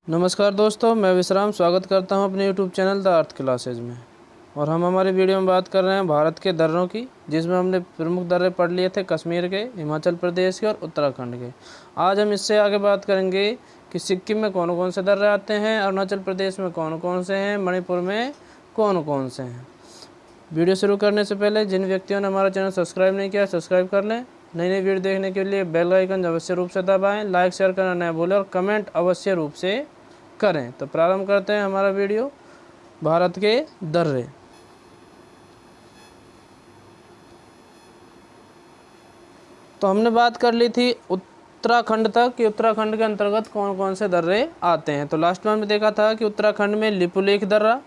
नमस्कार दोस्तों, मैं विश्राम स्वागत करता हूं अपने YouTube channel the earth classes में। और हम हमारी वीडियो में बात कर रहे हैं भारत के दर्रों की, जिसमें हमने प्रमुख दर्रे पढ़ लिए थे कश्मीर के, हिमाचल प्रदेश के और उत्तराखंड के। आज हम इससे आगे बात करेंगे कि सिक्किम में कौन कौन से दर्रे आते हैं, अरुणाचल प्रदेश में कौन कौन से हैं, मणिपुर में कौन कौन से हैं। वीडियो शुरू करने से पहले जिन व्यक्तियों ने हमारा चैनल सब्सक्राइब नहीं किया, सब्सक्राइब कर लें। नई नई वीडियो देखने के लिए बेल आइकन अवश्य रूप से दबाएं, लाइक शेयर करना न भूलें और कमेंट अवश्य रूप से करें। तो प्रारंभ करते हैं हमारा वीडियो भारत के दर्रे। तो हमने बात कर ली थी उत्तराखंड तक कि उत्तराखंड के अंतर्गत कौन कौन से दर्रे आते हैं। तो लास्ट में हमने देखा था कि उत्तराखंड में लिपुलेख दर्रा,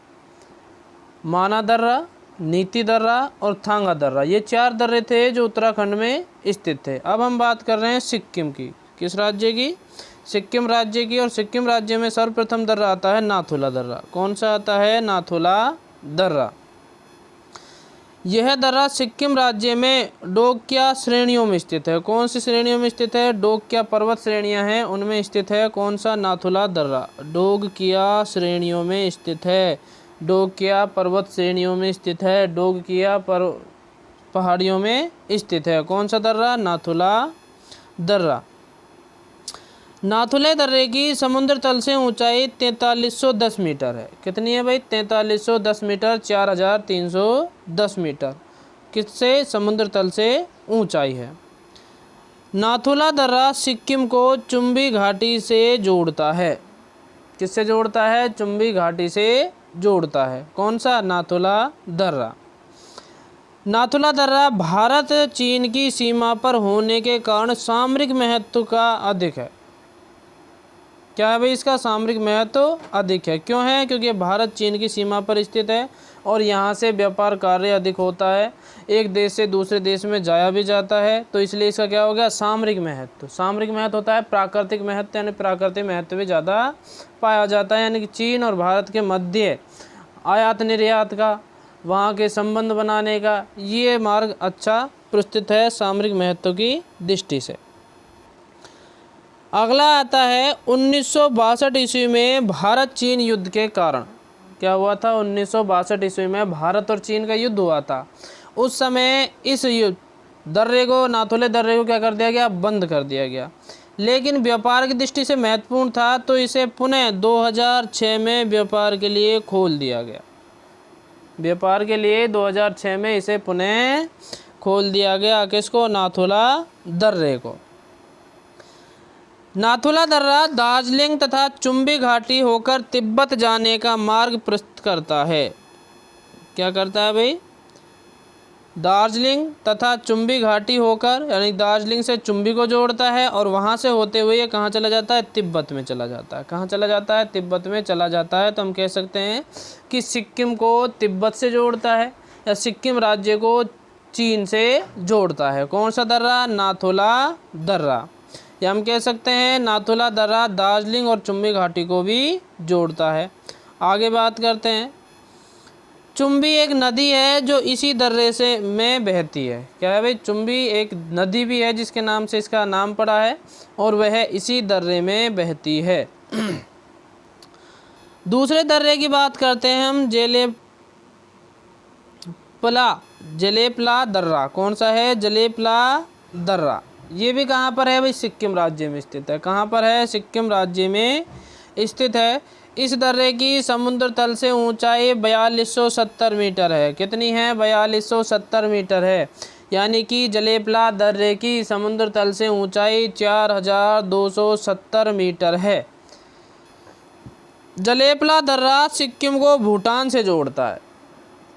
माना दर्रा, नीति दर्रा और थांगा दर्रा, ये 4 दर्रे थे जो उत्तराखंड में स्थित थे। अब हम बात कर रहे हैं सिक्किम की। किस राज्य की? सिक्किम राज्य की। और सिक्किम राज्य में सर्वप्रथम दर्रा आता है नाथुला दर्रा। कौन सा आता है? नाथुला दर्रा। यह दर्रा सिक्किम राज्य में डोक्या श्रेणियों में स्थित है। कौन सी श्रेणियों में स्थित है? डोक्या पर्वत श्रेणियां हैं, उनमें स्थित है। कौन सा? नाथुला दर्रा डोगकिया श्रेणियों में स्थित है। डोक्या पर्वत श्रेणियों में स्थित है। डोगकिया पहाड़ियों में स्थित है। कौन सा दर्रा? नाथुला दर्रा। नाथुला दर्रे की समुद्र तल से ऊंचाई 4310 मीटर है। कितनी है भाई? 4310 मीटर, 4310 मीटर किससे? समुद्र तल से ऊंचाई है। नाथुला दर्रा सिक्किम को चुम्बी घाटी से जोड़ता है। किससे जोड़ता है? चुम्बी घाटी से जोड़ता है। कौन सा? नाथुला दर्रा। नाथुला दर्रा भारत चीन की सीमा पर होने के कारण सामरिक महत्व का अधिक है। क्या है भाई? इसका सामरिक महत्व अधिक है। क्यों है? क्योंकि भारत चीन की सीमा पर स्थित है और यहाँ से व्यापार कार्य अधिक होता है। एक देश से दूसरे देश में जाया भी जाता है, तो इसलिए इसका क्या हो गया? सामरिक महत्व। सामरिक महत्व होता है प्राकृतिक महत्व, यानी प्राकृतिक महत्व भी ज़्यादा पाया जाता है। यानी कि चीन और भारत के मध्य आयात निर्यात का, वहाँ के संबंध बनाने का ये मार्ग अच्छा प्रस्तुत है सामरिक महत्व की दृष्टि से। अगला आता है 1962 ईस्वी में भारत चीन युद्ध के कारण। क्या हुआ था? 1962 ईस्वी में भारत और चीन का युद्ध हुआ था। उस समय इस युद्ध दर्रे को, नाथुला दर्रे को क्या कर दिया गया? बंद कर दिया गया। लेकिन व्यापार की दृष्टि से महत्वपूर्ण था, तो इसे पुनः 2006 में व्यापार के लिए खोल दिया गया। व्यापार के लिए 2006 में इसे पुनः खोल दिया गया। किसको? नाथुला दर्रे को। नाथुला दर्रा दार्जिलिंग तथा चुम्बी घाटी होकर तिब्बत जाने का मार्ग प्रशस्त करता है। क्या करता है भाई? दार्जिलिंग तथा चुम्बी घाटी होकर, यानी दार्जिलिंग से चुम्बी को जोड़ता है और वहाँ से होते हुए ये कहाँ चला जाता है? तिब्बत में चला जाता है। कहाँ चला जाता है? तिब्बत में चला जाता है। तो हम कह सकते हैं कि सिक्किम को तिब्बत से जोड़ता है या सिक्किम राज्य को चीन से जोड़ता है। कौन सा दर्रा? नाथुला दर्रा। या हम कह सकते हैं नाथुला दर्रा दार्जिलिंग और चुम्बी घाटी को भी जोड़ता है। आगे बात करते हैं। चुम्बी एक नदी है जो इसी दर्रे से में बहती है। क्या है भाई? चुम्बी एक नदी भी है जिसके नाम से इसका नाम पड़ा है और वह इसी दर्रे में बहती है। दूसरे दर्रे की बात करते हैं हम, जलेपला दर्रा। कौन सा है? जलेपला दर्रा। ये भी कहाँ पर है भाई? सिक्किम राज्य में स्थित है। कहाँ पर है? सिक्किम राज्य में स्थित है। इस दर्रे की समुद्र तल से ऊंचाई 4270 मीटर है। कितनी है? 4270 मीटर है। यानी कि जलेपला दर्रे की समुद्र तल से ऊंचाई 4270 मीटर है। जलेपला दर्रा सिक्किम को भूटान से जोड़ता है।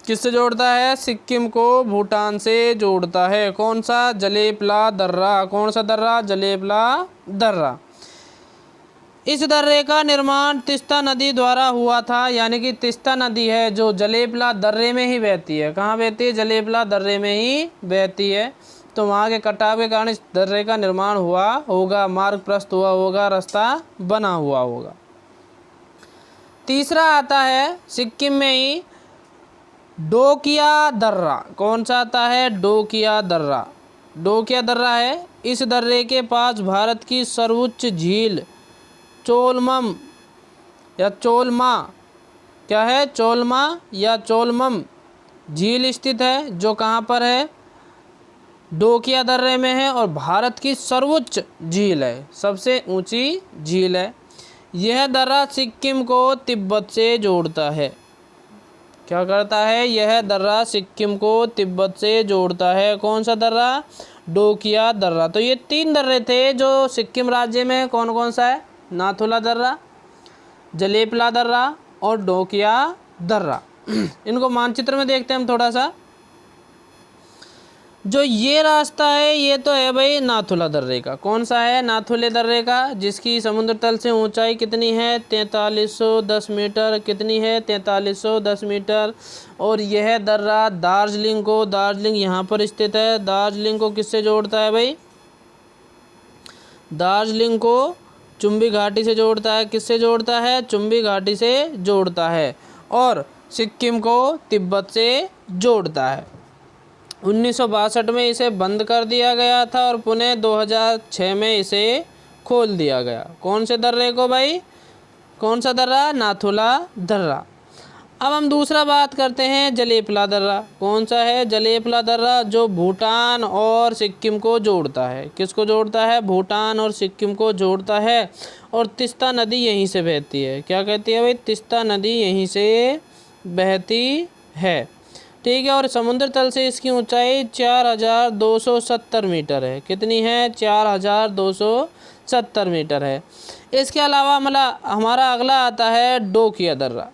किससे जोड़ता है? सिक्किम को भूटान से जोड़ता है। कौन सा? जलेपला दर्रा। कौन सा दर्रा? जलेपला दर्रा। इस दर्रे का निर्माण तीस्ता नदी द्वारा हुआ था। यानी कि तीस्ता नदी है जो जलेपला दर्रे में ही बहती है। कहाँ बहती है? जलेपला दर्रे में ही बहती है। तो वहाँ के कटाव के कारण इस दर्रे का निर्माण हुआ होगा, मार्ग प्रशस्त हुआ होगा, रास्ता बना हुआ होगा। तीसरा आता है सिक्किम में ही डोकिया दर्रा। कौन सा आता है? डोकिया दर्रा। डोकिया दर्रा है। इस दर्रे के पास भारत की सर्वोच्च झील चोलमम या चोलमा, क्या है, चोलमा या चोलमम झील स्थित है, जो कहाँ पर है, डोकिया दर्रे में है और भारत की सर्वोच्च झील है, सबसे ऊंची झील है। यह दर्रा सिक्किम को तिब्बत से जोड़ता है। क्या करता है, यह दर्रा सिक्किम को तिब्बत से जोड़ता है। कौन सा दर्रा, डोकिया दर्रा। तो ये 3 दर्रे थे जो सिक्किम राज्य में, कौन कौन सा है, नाथुला दर्रा, जलेपला दर्रा और डोकिया दर्रा। इनको मानचित्र में देखते हैं हम थोड़ा सा। जो ये रास्ता है ये तो है भाई नाथुला दर्रे का। कौन सा है, नाथुले दर्रे का, जिसकी समुद्र तल से ऊंचाई कितनी है, 4310 मीटर। कितनी है, 4310 मीटर। और यह दर्रा दार्जिलिंग यहाँ पर स्थित है। दार्जिलिंग को किससे जोड़ता है भाई, दार्जिलिंग को चुंबी घाटी से जोड़ता है। किससे जोड़ता है, चुंबी घाटी से जोड़ता है। और सिक्किम को तिब्बत से जोड़ता है। 1962 में इसे बंद कर दिया गया था और पुनः 2006 में इसे खोल दिया गया। कौन से दर्रे को भाई, कौन सा दर्रा, नाथुला दर्रा। अब हम दूसरा बात करते हैं जलेपला दर्रा। कौन सा है, जलेपला दर्रा, जो भूटान और सिक्किम को जोड़ता है। किसको जोड़ता है, भूटान और सिक्किम को जोड़ता है। और तिस्ता नदी यहीं से बहती है। क्या कहती है भाई, तिस्ता नदी यहीं से बहती है। ठीक है। और समुद्र तल से इसकी ऊंचाई 4270 मीटर है। कितनी है, 4270 मीटर है। इसके अलावा हमारा अगला आता है डोकिया दर्रा,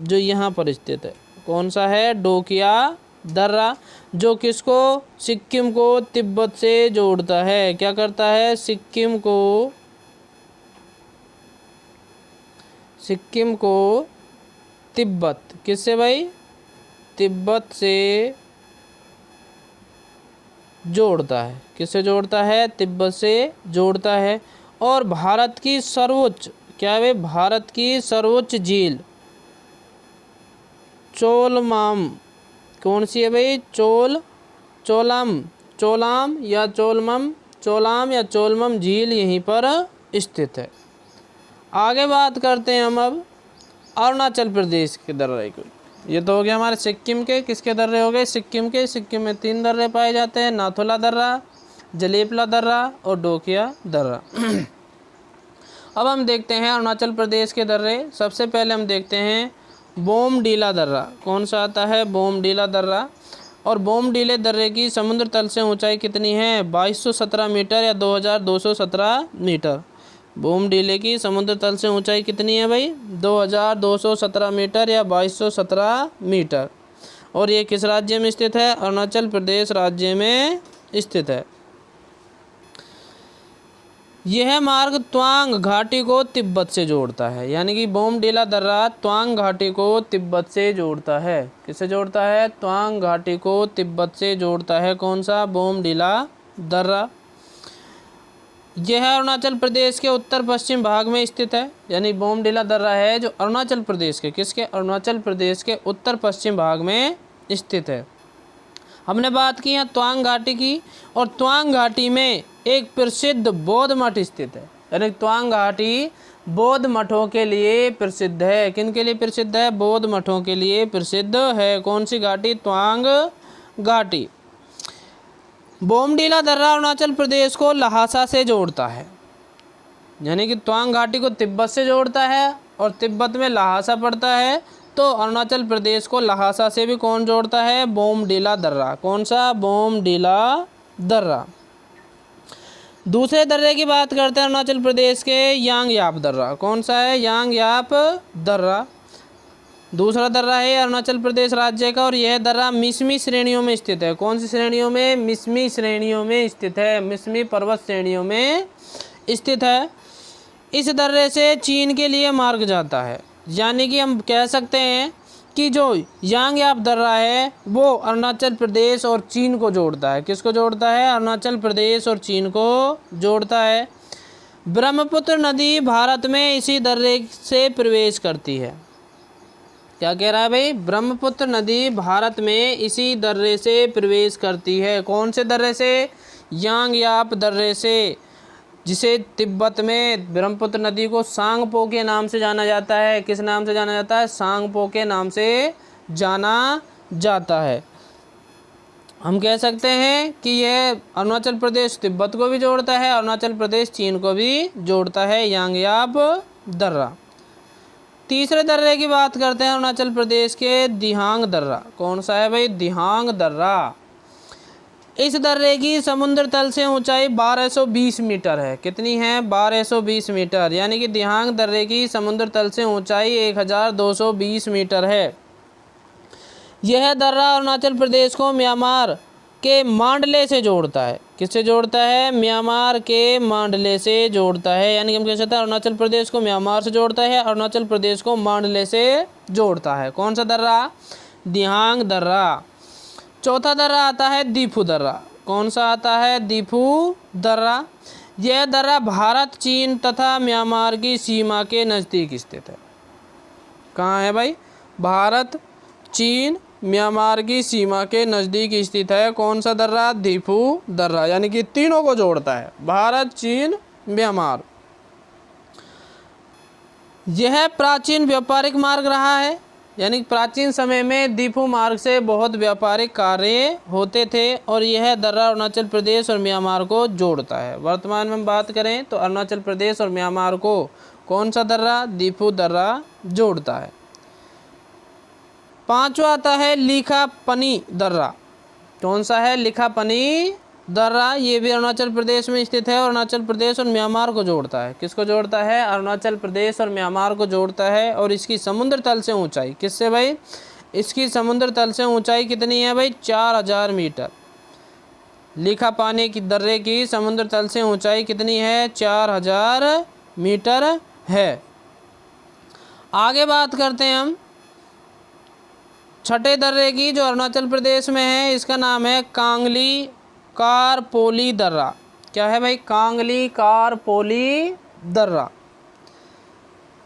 जो यहाँ पर स्थित है। कौन सा है, डोकिया दर्रा, जो किसको, सिक्किम को तिब्बत से जोड़ता है। क्या करता है, सिक्किम को तिब्बत, किससे भाई, तिब्बत से जोड़ता है। किससे जोड़ता है, तिब्बत से जोड़ता है। और भारत की सर्वोच्च, क्या है, भारत की सर्वोच्च झील चोलमाम, कौन सी है भाई, चोलाम या चोलमम झील यहीं पर स्थित है। आगे बात करते हैं हम अब अरुणाचल प्रदेश के दर्रे को। ये तो हो गया हमारे सिक्किम के, किसके दर्रे हो गए, सिक्किम के। सिक्किम में 3 दर्रे पाए जाते हैं, नाथुला दर्रा, जलेपला दर्रा और डोकिया दर्रा। अब हम देखते हैं अरुणाचल प्रदेश के दर्रे। सबसे पहले हम देखते हैं बोमडीला दर्रा। कौन सा आता है, बोमडीला दर्रा। और बोमडीले दर्रे की समुद्र तल से ऊंचाई कितनी है, 2217 मीटर या 2217 मीटर। बोमडीले की समुद्र तल से ऊंचाई कितनी है भाई, 2217 मीटर या 2217 मीटर। और ये किस राज्य में स्थित है, अरुणाचल प्रदेश राज्य में स्थित है। यह मार्ग त्वांग घाटी को तिब्बत से जोड़ता है। यानी कि बोमडीला दर्रा त्वांग घाटी को तिब्बत से जोड़ता है। किससे जोड़ता है, त्वांग घाटी को तिब्बत से जोड़ता है। कौन सा, बोमडीला दर्रा। यह अरुणाचल प्रदेश के उत्तर पश्चिम भाग में स्थित है। यानी बोमडीला दर्रा है जो अरुणाचल प्रदेश के, किसके, अरुणाचल प्रदेश के उत्तर पश्चिम भाग में स्थित है। हमने बात की है त्वांग घाटी की, और त्वांग घाटी में एक प्रसिद्ध बौद्ध मठ स्थित है। यानी त्वांग घाटी बौद्ध मठों के लिए प्रसिद्ध है। किन के लिए प्रसिद्ध है, बौद्ध मठों के लिए प्रसिद्ध है। कौन सी घाटी, त्वांग घाटी। बोमडीला दर्रा अरुणाचल प्रदेश को लहासा से जोड़ता है। यानी कि त्वांग घाटी को तिब्बत से जोड़ता है और तिब्बत में लहासा पड़ता है, तो अरुणाचल प्रदेश को लहासा से भी कौन जोड़ता है, बोमडीला दर्रा। कौन सा, बोमडीला दर्रा। दूसरे दर्रे की बात करते हैं अरुणाचल प्रदेश के, यांगयाप दर्रा। कौन सा है, यांगयाप दर्रा। दूसरा दर्रा है अरुणाचल प्रदेश राज्य का, और यह दर्रा मिसमी श्रेणियों में स्थित है। कौन सी श्रेणियों में, मिसमी श्रेणियों में स्थित है। मिसमी पर्वत श्रेणियों में स्थित है। इस दर्रे से चीन के लिए मार्ग जाता है। यानी कि हम कह सकते हैं कि जो यांगयाप दर्रा है वो अरुणाचल प्रदेश और चीन को जोड़ता है। किसको जोड़ता है, अरुणाचल प्रदेश और चीन को जोड़ता है। ब्रह्मपुत्र नदी भारत में इसी दर्रे से प्रवेश करती है। क्या कह रहा है भाई, ब्रह्मपुत्र नदी भारत में इसी दर्रे से प्रवेश करती है। कौन से दर्रे से, यांगयाप दर्रे से। जिसे तिब्बत में ब्रह्मपुत्र नदी को सांगपो के नाम से जाना जाता है। किस नाम से जाना जाता है? सांगपो के नाम से जाना जाता है। हम कह सकते हैं कि यह अरुणाचल प्रदेश तिब्बत को भी जोड़ता है, अरुणाचल प्रदेश चीन को भी जोड़ता है, यांगयाप दर्रा। तीसरे दर्रे की बात करते हैं अरुणाचल प्रदेश के, दिहांग दर्रा। कौन सा है भाई? दिहांग दर्रा। इस दर्रे की समुद्र तल से ऊंचाई 1220 मीटर है। कितनी है? 1220 मीटर। यानी कि दिहांग दर्रे की समुद्र तल से ऊंचाई 1220 मीटर है। यह दर्रा अरुणाचल प्रदेश को म्यांमार के मांडले से जोड़ता है। किससे जोड़ता है? म्यांमार के मांडले से जोड़ता है। यानी कि हम कह सकते हैं अरुणाचल प्रदेश को म्यांमार से जोड़ता है, अरुणाचल प्रदेश को मांडले से जोड़ता है। कौन सा दर्रा? दिहांग दर्रा। चौथा दर्रा आता है दीफू दर्रा। कौन सा आता है? दीफू दर्रा। यह दर्रा भारत, चीन तथा म्यांमार की सीमा के नज़दीक स्थित है। कहाँ है भाई? भारत, चीन, म्यांमार की सीमा के नज़दीक स्थित है। कौन सा दर्रा? दीफू दर्रा। यानी कि तीनों को जोड़ता है, भारत, चीन, म्यांमार। यह प्राचीन व्यापारिक मार्ग रहा है। यानी प्राचीन समय में दीफू मार्ग से बहुत व्यापारिक कार्य होते थे और यह दर्रा अरुणाचल प्रदेश और म्यांमार को जोड़ता है। वर्तमान में हम बात करें तो अरुणाचल प्रदेश और म्यांमार को कौन सा दर्रा? दीफू दर्रा जोड़ता है। पांचवा आता है लिखापनी दर्रा। कौन सा है? लिखापनी दर्रा। ये भी अरुणाचल प्रदेश में स्थित है और अरुणाचल प्रदेश और म्यांमार को जोड़ता है। किसको जोड़ता है? अरुणाचल प्रदेश और म्यांमार को जोड़ता है। और इसकी समुद्र तल से ऊंचाई किससे भाई? इसकी समुद्र तल से ऊंचाई कितनी है भाई? 4000 मीटर। लिखापानी की दर्रे की समुद्र तल से ऊंचाई कितनी है? 4000 मीटर है। आगे बात करते हैं हम छठे दर्रे की, जो अरुणाचल प्रदेश में है। इसका नाम है कांगली कारपोली दर्रा। क्या है भाई? कांगली कारपोली दर्रा।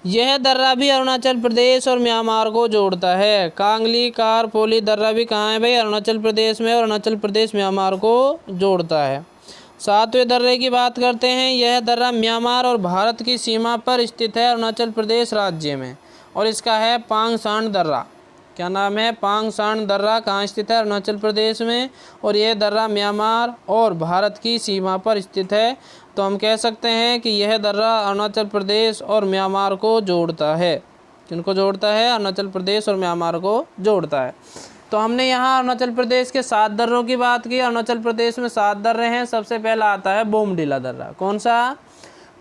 यह दर्रा भी अरुणाचल प्रदेश और म्यांमार को जोड़ता है। कांगली कारपोली दर्रा भी कहाँ है भाई? अरुणाचल प्रदेश में, और अरुणाचल प्रदेश म्यांमार को जोड़ता है। सातवें दर्रे की बात करते हैं। यह दर्रा म्यांमार और भारत की सीमा पर स्थित है, अरुणाचल प्रदेश राज्य में, और इसका है पांगसांड दर्रा। क्या नाम है? पांगसांड दर्रा। कहाँ स्थित है? अरुणाचल प्रदेश में, और यह दर्रा म्यांमार और भारत की सीमा पर स्थित है। तो हम कह सकते हैं कि यह दर्रा अरुणाचल प्रदेश और म्यांमार को जोड़ता है। किनको जोड़ता है? अरुणाचल प्रदेश और म्यांमार को जोड़ता है। तो हमने यहाँ अरुणाचल प्रदेश के 7 दर्रों की बात की। अरुणाचल प्रदेश में 7 दर्रे हैं। सबसे पहला आता है बोमडिला दर्रा। कौन सा?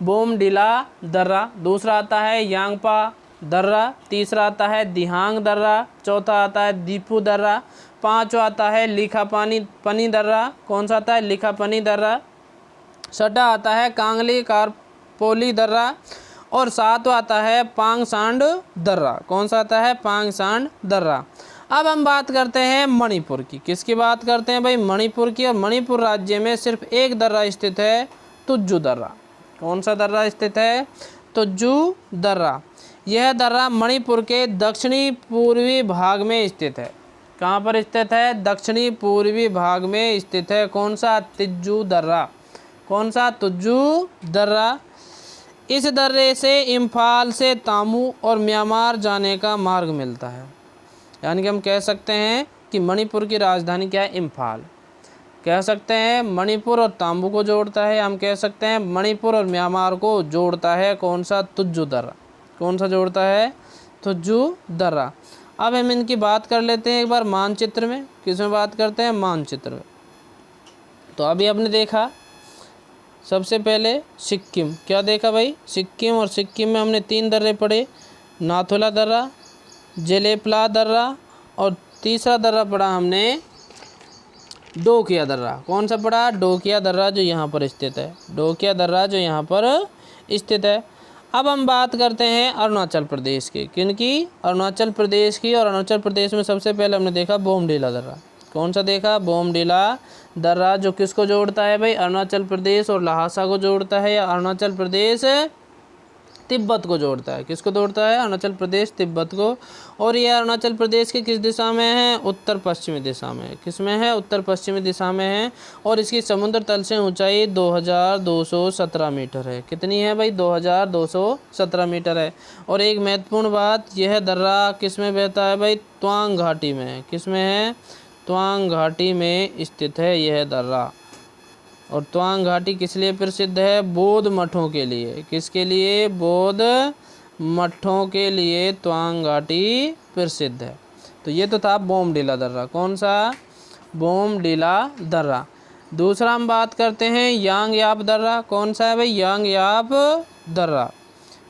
बोमडिला दर्रा। दूसरा आता है यांगपा दर्रा। तीसरा आता है दिहांग दर्रा। चौथा आता है दीफू दर्रा। पांचवा आता है लिखापनी दर्रा। कौन सा आता है? लिखापनी दर्रा। छठा आता है कांगली कारपोली दर्रा, और सातवां आता है पांगसांड दर्रा। कौन सा आता है? पांगसांड दर्रा। अब हम बात करते हैं मणिपुर की। किसकी बात करते हैं भाई? मणिपुर की। और मणिपुर राज्य में सिर्फ एक दर्रा स्थित है, तुज्जू दर्रा। कौन सा दर्रा स्थित है? तुज्जू दर्रा। यह दर्रा मणिपुर के दक्षिणी पूर्वी भाग में स्थित है। कहाँ पर स्थित है? दक्षिणी पूर्वी भाग में स्थित है। कौन सा? तुज्जू दर्रा। कौन सा? तुज्जू दर्रा। इस दर्रे से इम्फाल से तामू और म्यांमार जाने का मार्ग मिलता है। यानी कि हम कह सकते हैं कि मणिपुर की राजधानी क्या है? इम्फाल। कह सकते हैं मणिपुर और तांबू को जोड़ता है। हम कह सकते हैं मणिपुर और म्यांमार को जोड़ता है। कौन सा? तुज्जू दर्रा। कौन सा जोड़ता है? तुज्जू दर्रा। अब हम इनकी बात कर लेते हैं एक बार मानचित्र में। किस में बात करते हैं? मानचित्र में। तो अभी आपने देखा सबसे पहले सिक्किम। क्या देखा भाई? सिक्किम। और सिक्किम में हमने 3 दर्रे पढ़े, नाथुला दर्रा, जेलेपला दर्रा, और तीसरा दर्रा पढ़ा हमने डोकिया दर्रा। कौन सा पढ़ा? डोकिया दर्रा, जो यहाँ पर स्थित है। डोकिया दर्रा जो यहाँ पर स्थित है। अब हम बात करते हैं अरुणाचल प्रदेश की। किनकी? अरुणाचल प्रदेश की। और अरुणाचल प्रदेश में सबसे पहले हमने देखा बोमडिला दर्रा। कौन सा देखा? बोमडिला दर्रा, जो किसको जोड़ता है भाई? अरुणाचल प्रदेश और लहासा को जोड़ता है, या अरुणाचल प्रदेश तिब्बत को जोड़ता है। किसको जोड़ता है? अरुणाचल प्रदेश तिब्बत को। और ये अरुणाचल प्रदेश के किस दिशा में है? उत्तर पश्चिमी दिशा में। किस में है? उत्तर पश्चिमी दिशा में है। और इसकी समुद्र तल से ऊंचाई 2217 मीटर है। कितनी है भाई? 2217 मीटर है। और एक महत्वपूर्ण बात, यह दर्रा किस में बहता है भाई? तवांग घाटी में। किस में है? तवांग घाटी में स्थित है यह दर्रा। और तवांग घाटी किस लिए प्रसिद्ध है? बौद्ध मठों के लिए। किसके लिए? बौद्ध मठों के लिए तवांग घाटी प्रसिद्ध है। तो ये तो था बोमडिला दर्रा। कौन सा? बोमडिला दर्रा। दूसरा हम बात करते हैं यांगयाप दर्रा। कौन सा है भाई? यांगयाप दर्रा।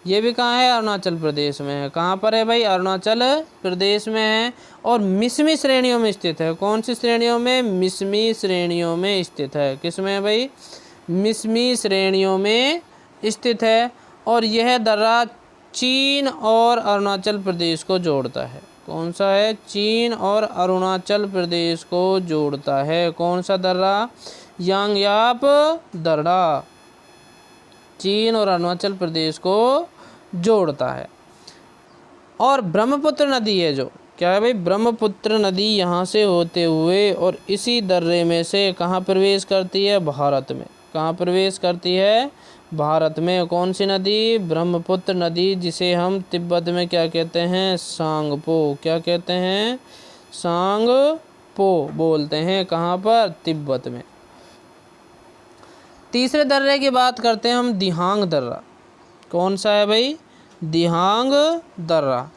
ये भी कहाँ है? अरुणाचल प्रदेश में है। कहाँ पर है भाई? अरुणाचल प्रदेश में है। और मिसमी श्रेणियों में स्थित है। कौन सी श्रेणियों में? मिसमी श्रेणियों में स्थित है। किस में है भाई? मिसमी श्रेणियों में स्थित है। और यह दर्रा चीन और अरुणाचल प्रदेश को जोड़ता है। कौन सा है? चीन और अरुणाचल प्रदेश को जोड़ता है। कौन सा दर्रा? यांगयाप दर्रा चीन और अरुणाचल प्रदेश को जोड़ता है। और ब्रह्मपुत्र नदी है जो, क्या है भाई? ब्रह्मपुत्र नदी यहाँ से होते हुए और इसी दर्रे में से कहाँ प्रवेश करती है? भारत में। कहाँ प्रवेश करती है? भारत में। कौन सी नदी? ब्रह्मपुत्र नदी, जिसे हम तिब्बत में क्या कहते हैं? सांगपो। क्या कहते हैं? सांगपो बोलते हैं। कहाँ पर? तिब्बत में। तीसरे दर्रे की बात करते हैं हम, दिहांग दर्रा। कौन सा है भाई? दिहांग दर्रा।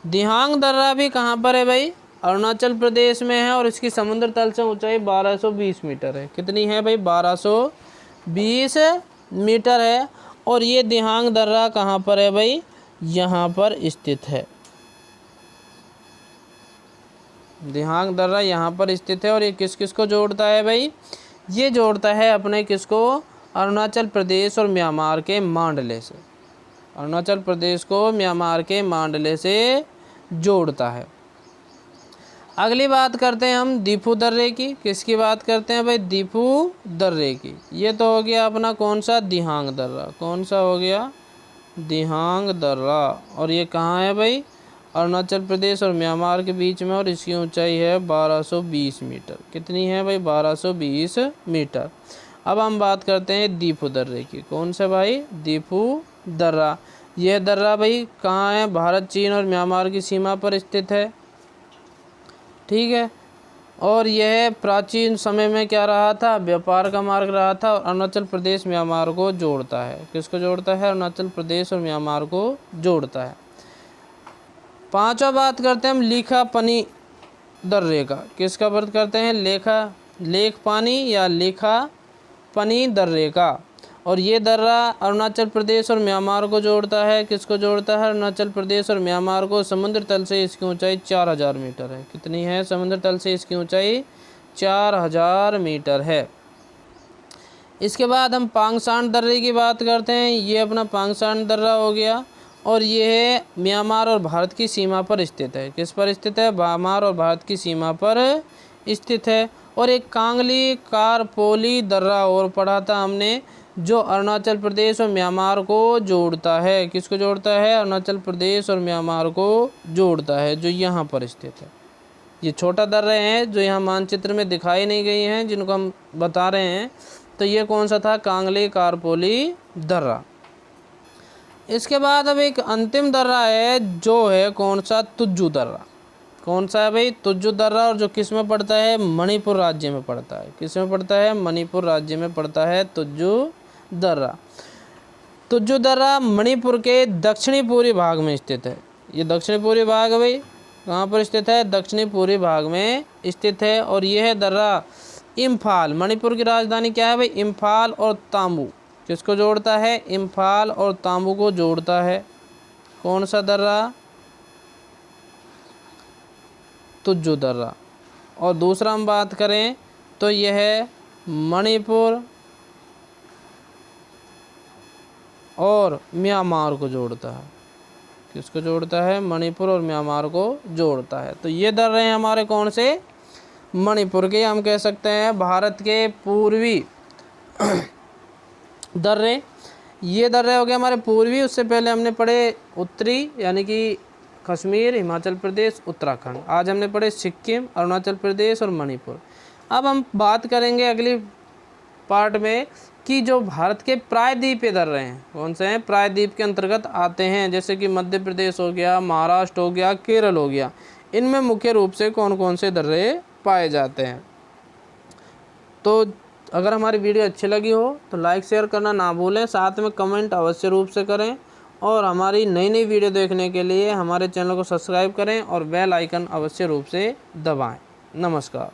दिहांग दर्रा भी कहाँ पर है भाई? अरुणाचल प्रदेश में है। और इसकी समुद्र तल से ऊंचाई 1220 मीटर है। कितनी है भाई? 1220 मीटर है। और ये दिहांग दर्रा कहाँ पर है भाई? यहाँ पर स्थित है। दिहांग दर्रा यहाँ पर स्थित है। और ये किस किस को जोड़ता है भाई? ये जोड़ता है अपने किसको? अरुणाचल प्रदेश और म्यांमार के मांडले से। अरुणाचल प्रदेश को म्यांमार के मांडले से जोड़ता है। अगली बात करते हैं हम दीफू दर्रे की। किसकी बात करते हैं भाई? दीफू दर्रे की। ये तो हो गया अपना कौन सा? दिहांग दर्रा। कौन सा हो गया? दिहांग दर्रा। और ये कहाँ है भाई? अरुणाचल प्रदेश और म्यांमार के बीच में। और इसकी ऊंचाई है 1220 मीटर। कितनी है भाई? 1220 मीटर। अब हम बात करते हैं दीफू दर्रे की। कौन सा भाई? दीफू दर्रा। यह दर्रा भाई कहाँ है? भारत, चीन और म्यांमार की सीमा पर स्थित है। ठीक है। और यह प्राचीन समय में क्या रहा था? व्यापार का मार्ग रहा था। और अरुणाचल प्रदेश म्यांमार को जोड़ता है। किसको जोड़ता है? अरुणाचल प्रदेश और म्यांमार को जोड़ता है। पांचवा बात करते हैं हम लेखापानी दर्रे का। किसका बात करते हैं? लेखपानी या लेखापानी दर्रे का। और ये दर्रा अरुणाचल प्रदेश और म्यांमार को जोड़ता है। किसको जोड़ता है? अरुणाचल प्रदेश और म्यांमार को। समुद्र तल से इसकी ऊंचाई 4000 मीटर है। कितनी है? समुद्र तल से इसकी ऊंचाई 4000 मीटर है। इसके बाद हम पांगसांड दर्रे की बात करते हैं। ये अपना पांगसांड दर्रा हो गया। और ये है म्यांमार और भारत की सीमा पर स्थित है। किस पर स्थित है? म्यांमार और भारत की सीमा पर स्थित है। और एक कांगली कारपोली दर्रा और पढ़ा था हमने, जो अरुणाचल प्रदेश और म्यांमार को जोड़ता है। किसको जोड़ता है? अरुणाचल प्रदेश और म्यांमार को जोड़ता है, जो यहाँ पर स्थित है। ये छोटा दर्रे हैं जो यहाँ मानचित्र में दिखाई नहीं गई हैं, जिनको हम बता रहे हैं। तो ये कौन सा था? कांगली कारपोली दर्रा। इसके बाद अब एक अंतिम दर्रा है, जो है कौन सा? तुज्जू दर्रा। कौन सा है भाई? तुज्जू दर्रा। और जो किस में पड़ता है? मणिपुर राज्य में पड़ता है। किस में पड़ता है? मणिपुर राज्य में पड़ता है तुज्जू दर्रा। तुज्जू दर्रा मणिपुर के दक्षिणी पूर्वी भाग में स्थित है। ये दक्षिणी पूर्वी भाग है भाई, कहाँ पर स्थित है? दक्षिणी पूर्वी भाग में स्थित है। और यह दर्रा इम्फाल, मणिपुर की राजधानी क्या है भाई? इम्फाल और तांबू, किसको जोड़ता है? इम्फाल और तांबू को जोड़ता है। कौन सा दर्रा? तुज्जू दर्रा। और दूसरा हम बात करें तो यह है मणिपुर और म्यांमार को जोड़ता है। किसको जोड़ता है? मणिपुर और म्यांमार को जोड़ता है। तो ये दर्रे हैं हमारे कौन से? मणिपुर के, हम कह सकते हैं भारत के पूर्वी दर्रे। ये दर्रे हो गए हमारे पूर्वी। उससे पहले हमने पढ़े उत्तरी, यानी कि कश्मीर, हिमाचल प्रदेश, उत्तराखंड। आज हमने पढ़े सिक्किम, अरुणाचल प्रदेश और मणिपुर। अब हम बात करेंगे अगली पार्ट में कि जो भारत के प्रायद्वीपीय दर्रे हैं कौन से हैं, प्रायद्वीप के अंतर्गत आते हैं, जैसे कि मध्य प्रदेश हो गया, महाराष्ट्र हो गया, केरल हो गया। इनमें मुख्य रूप से कौन कौन से दर्रे पाए जाते हैं। तो अगर हमारी वीडियो अच्छी लगी हो तो लाइक शेयर करना ना भूलें, साथ में कमेंट अवश्य रूप से करें, और हमारी नई नई वीडियो देखने के लिए हमारे चैनल को सब्सक्राइब करें और बेल आइकन अवश्य रूप से दबाएं। नमस्कार।